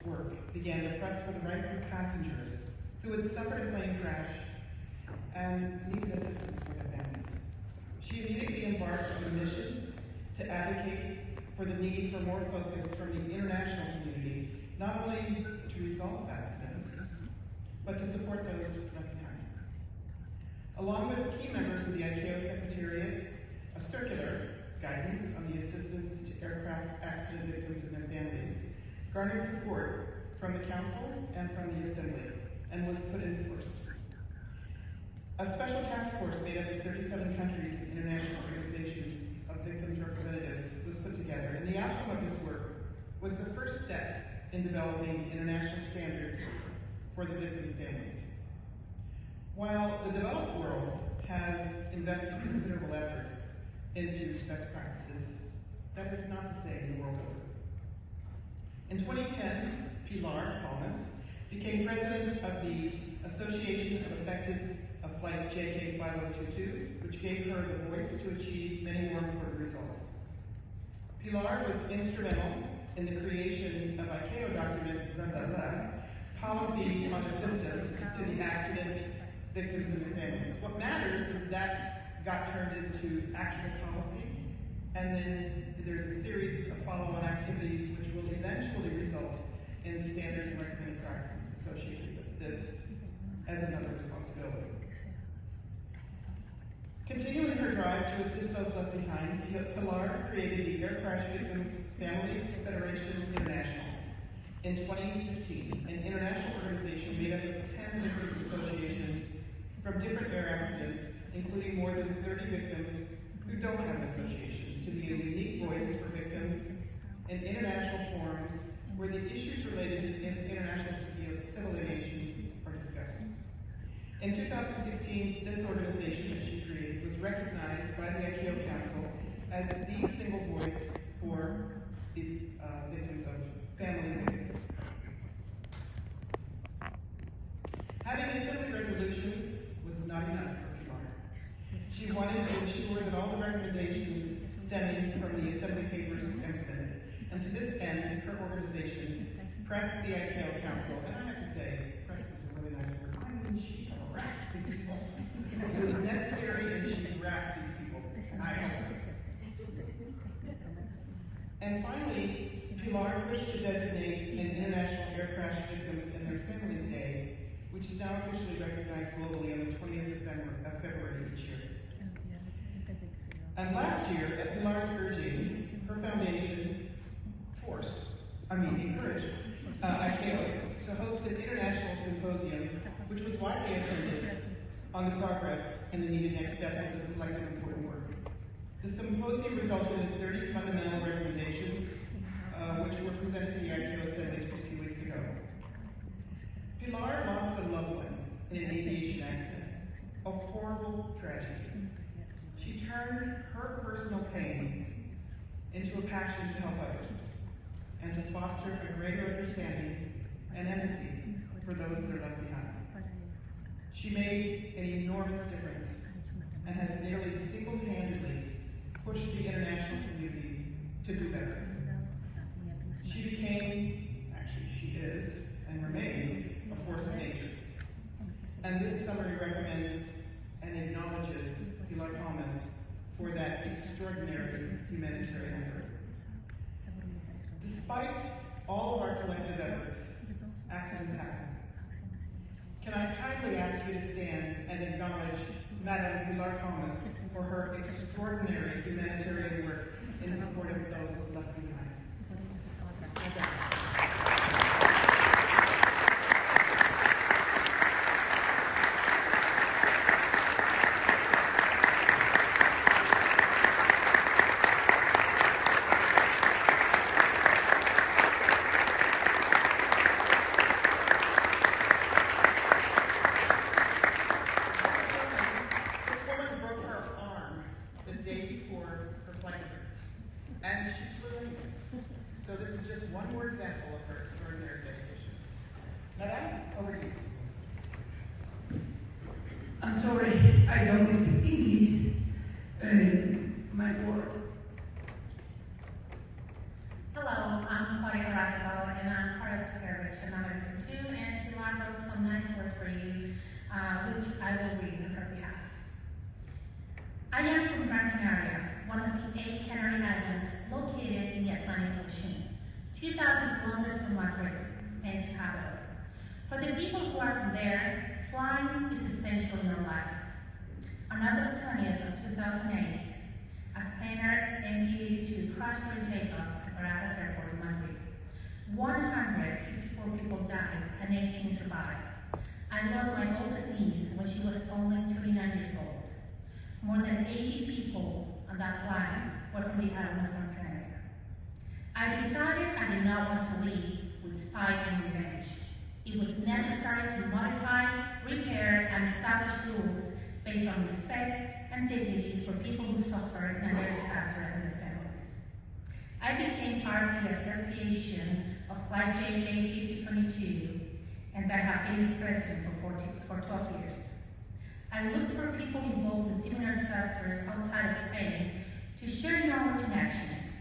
work began to press for the rights of passengers who had suffered a plane crash and needed assistance for their families. She immediately embarked on a mission to advocate for the need for more focus from the international community, not only to resolve accidents, but to support those left behind. Along with key members of the ICAO Secretariat, a circular guidance on the assistance to aircraft accident victims and their families garnered support from the Council and from the Assembly and was put in force. A special task force made up of 37 countries and international organizations of victims' representatives was put together, and the outcome of this work was the first step in developing international standards for the victims' families. While the developed world has invested considerable effort into best practices, that is not the same the world over. In 2010, Pilar Palmas became president of the Association of Effective of Flight JK5022, which gave her the voice to achieve many more important results. Pilar was instrumental in the creation of ICAO document, Policy on Assistance to the Accident Victims and Their Families. What matters is that got turned into actual policy, and then there's a series of follow-on activities which will eventually result in standards and recommended practices associated with this as another responsibility. Continuing her drive to assist those left behind, Pilar created the Air Crash Victims Families Federation International in 2015, an international organization made up of 10 victims associations from different air accidents, including more than 30 victims who don't have an association, to be a unique voice for victims in international forums where the issues related to international civil aviation are discussed. In 2016, this organization that she created was recognized by the ICAO Council as the single voice for the victims of family victims. Having assembly resolutions was not enough for Pilar. She wanted to ensure that all the recommendations stemming from the assembly papers were implemented. And to this end, her organization pressed the ICAO Council, and I have to say, pressed is a really nice word. I mean, she harassed these people. It was necessary, and she harassed these people. I helped her. And finally, Pilar pushed to designate an International Air Crash Victims and Their Families Day, which is now officially recognized globally on the 20th of February each year. And last year, at Pilar's urging, her foundation encouraged ICAO to host an international symposium, which was widely attended, on the progress and the needed next steps of this collective important work. The symposium resulted in 30 fundamental recommendations, which were presented to the ICAO Assembly just a few weeks ago. Pilar lost a loved one in an aviation accident, a horrible tragedy. She turned her personal pain into a passion to help others and to foster a greater understanding and empathy for those that are left behind. She made an enormous difference and has nearly single-handedly pushed the international community to do better. She became, actually she is, and remains, a force of nature. And this summary recommends and acknowledges Pilar Palmas for that extraordinary humanitarian effort. Despite all of our collective efforts, accidents happen. Can I kindly ask you to stand and acknowledge Madame Pilar Palmas for her extraordinary humanitarian work in support of those left behind. And she flew anyways. So this is just one more example of her extraordinary dedication. Madame, over to you. I'm sorry, I don't speak English. My word. Hello, I'm I'm Claudia Carrasco, and I'm part of Together Rich, and I'm editor too, and Pilar wrote some nice words for you, which I will read on her behalf. I am from Gran Canaria, one of the 8 Canary Islands located in the Atlantic Ocean, 2,000 kilometers from Madrid, Spain's capital. For the people who are from there, flying is essential in our lives. On August 20th of 2008, a Spanair MD-82 crashed during takeoff at Barajas Airport in Madrid. 154 people died and 18 survived. I lost my oldest niece when she was only 29 years old. More than 80 people on that flight were from the island of Gran Canaria. I decided I did not want to leave with spite and revenge. It was necessary to modify, repair, and establish rules based on respect and dignity for people who suffered in an air disaster and their families. I became part of the Association of Flight JFA 5022, and I have been its president for 12 years. I look for people involved in similar disasters outside of Spain to share knowledge and actions.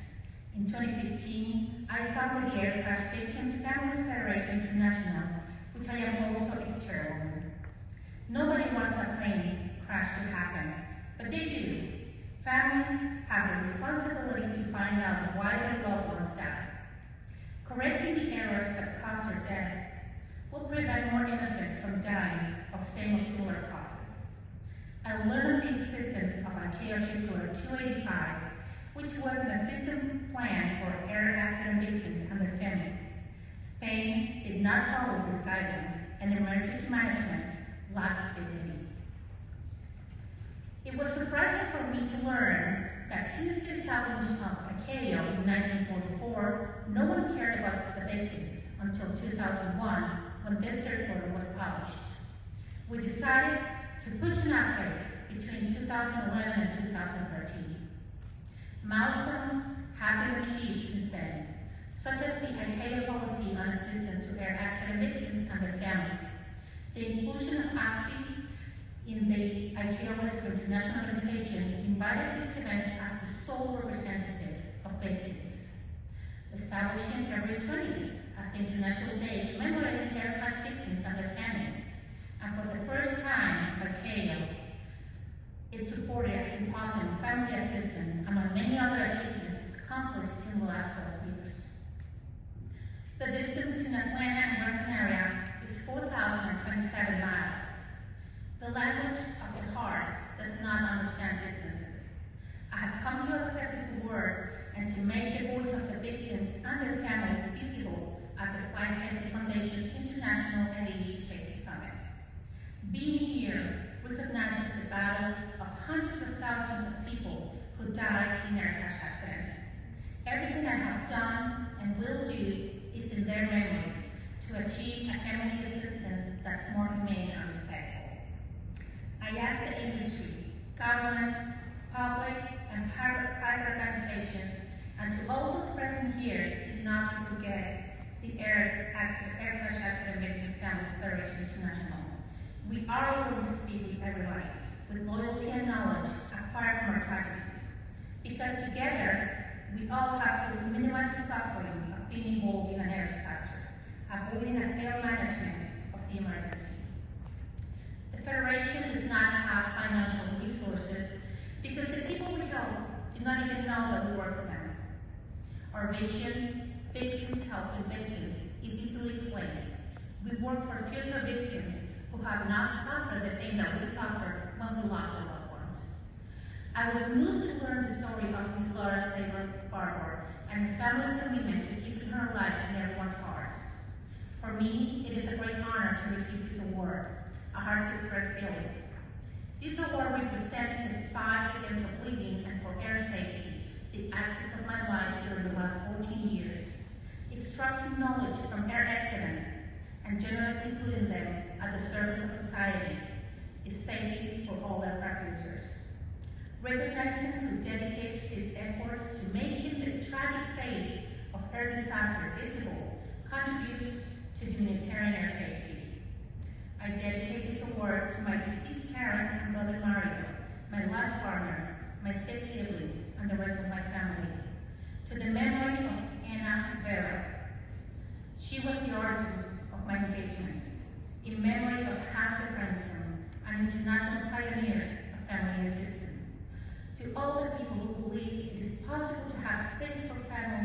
In 2015, I founded the Air Crash Victims Families Federation International, which I am also its chairwoman. Nobody wants a plane crash to happen, but they do. Families have the responsibility to find out why their loved ones died. Correcting the errors that caused their deaths will prevent more innocents from dying of same or similar causes. I learned of the existence of ICAO Circular 285, which was an assistance plan for air accident victims and their families. Spain did not follow these guidelines, and emergency management lacked dignity. It was surprising for me to learn that since the establishment of ICAO in 1944, no one cared about the victims until 2001, when this circular was published. We decided to push an update between 2011 and 2013. Milestones have been achieved since then, such as the ICAO policy on assistance to air accident victims and their families, the inclusion of ACFI in the ICAO list of international organization invited to its events as the sole representative of victims, establishing February 20th as the International Day commemorating air crash victims and their families, and for the first time in ICAO, it supported a symposium of family assistance, among many other achievements accomplished in the last 12 years. The distance between Atlanta and Gran Canaria is 4,027 miles. The language of the heart does not understand distances. I have come to accept this word and to make the voice of the victims and their families visible at the Flight Safety Foundation's International Aviation Safety Summit. Being here recognizes the battle of hundreds of thousands of people who died in air crash accidents. Everything I have done and will do is in their memory to achieve a family assistance that's more humane and respectful. I ask the industry, governments, public and private organizations, and to all those present here to not to forget the Air Crash Accident Victims Families Federation International. We are willing to speak with everybody, with loyalty and knowledge, apart from our tragedies. Because together, we all have to minimize the suffering of being involved in an air disaster, avoiding a failed management of the emergency. The Federation does not have financial resources because the people we help do not even know that we work for them. Our vision, victims helping victims, is easily explained. We work for future victims who have not suffered the pain that we suffered when we lost our loved ones. I was moved to learn the story of Ms. Laura Barber and her family's commitment to keeping her alive in everyone's hearts. For me, it is a great honor to receive this award, a hard to express feeling. This award represents the fight against oblivion and for air safety, the access of my life during the last 14 years, extracting knowledge from air accidents and generously putting them at the service of society is safety for all aircraft users. Recognizing who dedicates his efforts to making the tragic face of air disaster visible contributes to humanitarian air safety. I dedicate this award to my deceased parent and brother Mario, my life partner, my 6 siblings, and the rest of my family. To the memory of Ana Vera, in memory of Hansel Ransom, an international pioneer of family assistance. To all the people who believe it is possible to have space for family